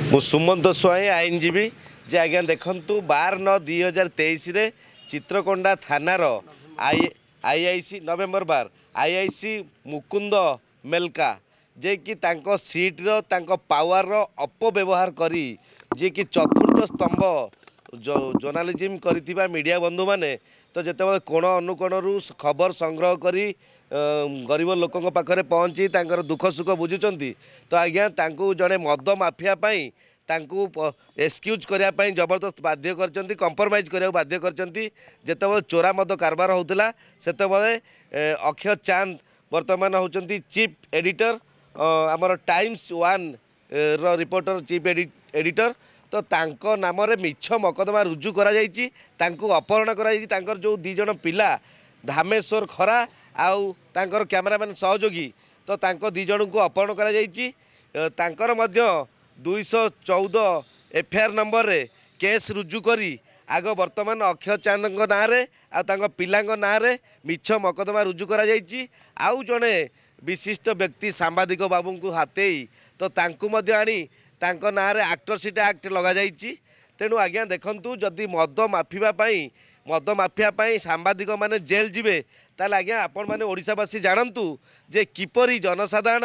मु सुमंत स्वाई आईनजीवी जे आज्ञा देखु 12/9/2023 चित्रकोंडा थानार आईआईसी नवेम्बर 12 आईआईसी मुकुंद मेलका जे कि तांको सीट्र तांको पावर अपव्यवहार करी जे कि चतुर्थ स्तंभ जर्नालिज्म करिथिबा मीडिया बंधु माने तो जिते कोण अनुकोणरू खबर संग्रह करी गरीब लोकों पाखरे पहुँची तांकर दुख सुख बुझुचंती तो आज्ञा तांको जड़े मद माफिया पाई तांको एक्सक्यूज करने जबरदस्त बाध्य करचंती कंप्रोमाइज करने बाध्य करचंती जेतेबेले चोरा मद कारबार होउतला सेतेबेले अक्षय चांद वर्तमान होचंती चीफ एडिटर आमर times one row reporter chief editor तो तांको नाम रे मिछ मकदमा रुजु करा जायछि तांको अपहरण करा जायछि तांकर जो दी जण पिला धामेश्वर खरा आउ तांकर कैमरामैन सहयोगी तो तांको दी जण को अपहरण करा जायछि तांकर मध्य 214 एफआईआर नंबर रे केस रुजु करी आग वर्तमान अक्षय चांद ना रे आ तांको पिलांग ना रे मिछ मकदमा रुजु करा जायछि आउ जणे विशिष्ट व्यक्ति सांबादिक बाबू को हाथेई तो तांको मध्य आनी तांको ना रे एक्टरसीट एक्ट लगा जायछि तेणु आज्ञा देखंतु जदि मद माफिया पाई सांबादिक माने जेल जिबे ताले आज्ञा आपण माने ओडिशावासी जानंतु जे किपरि जनसाधारण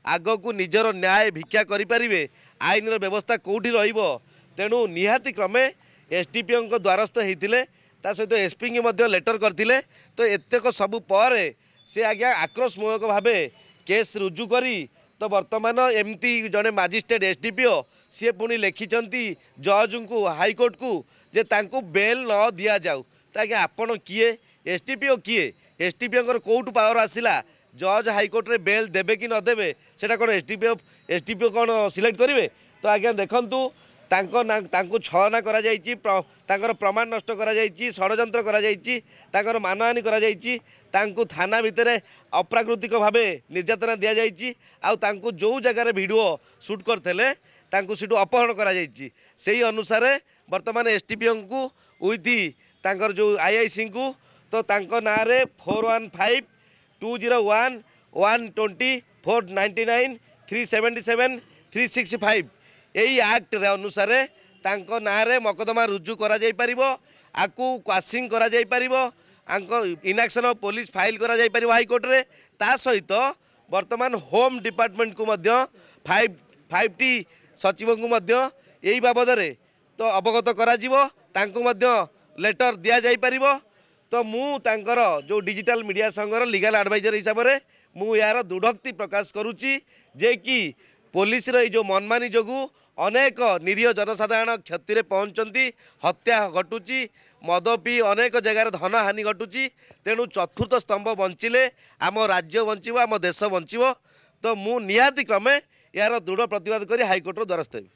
आग को निजर न्याय भिक्षा करि परिबे आईन व्यवस्था कोठी रहिबो तेणु निहाती क्रमे एसडीपीओ को द्वारस्थ होइतिले ता सहित एसपी की मध्य लेटर करथिले तो एतेक सबु पर से आज्ञा आक्रोशमूलक भावे केस रुजु करी तो वर्तमान एमती जड़े मजिस्ट्रेट एसडीपीओ सी पुणी लिखिंट जज को हाईकोर्ट को जे तांको बेल न दि जाऊ तो आज्ञा आपण किए एसडीपीओ किए एसडीपीओ कौटू पावर आसला जज हाईकोर्ट रे बेल देबे कि न देबे सेटा कौन एसडीपीओ कौन सिलेक्ट करेंगे तो आज्ञा देखंतु तांको छलना करा जायछि तांकर प्रमाण नष्ट करा जायछि षडयंत्र करा जायछि तांकर मानहानि करा जायछि तांको थाना भितरे अप्राकृतिक भावे निर्यातना दिया जायछि आउ तांको जो जगह वीडियो शूट करथले तांको सिटु अपहरण करा जायछि सेही अनुसार वर्तमान एसडीपीओ को विथ तांकर जो आईआईसी को तो तांको ना रे 415 201 120 499 377 365 यही एक्ट रे अनुसार तांको ना रे मकदमा रुजु करा जाई परिबो आकु क्वासिंग करा जाई परिबो आंको इनएक्शन ऑफ पुलिस फाइल करा जाई परिबो हाईकोर्ट रे ता सहित वर्तमान होम डिपार्टमेंट को मध्य 5टी सचिव को मध्य यही बाबद रे तो अवगत करा जिवो तांको मध्य लेटर दिया जाई परिबो तो मु तांकर जो डिजिटल मीडिया संघर लीगल एडवाइजर हिसाब से मु यार दृढ़ोक्ति प्रकाश करुच्ची जे कि पुलिस रो जो मनमानी जोगु अनेक निरीह जनसाधारण क्षति पहुँचती हत्या घटुची मद पी अनेक जगार धन हानि घटुची तेणु चतुर्थ स्तंभ बंचिले आम राज्य बंचिबो आम देश बंचिबो तो मु निहाती क्रमे यार दृढ़ प्रतिवाद करी हाईकोर्ट द्वारस्थ हेबी।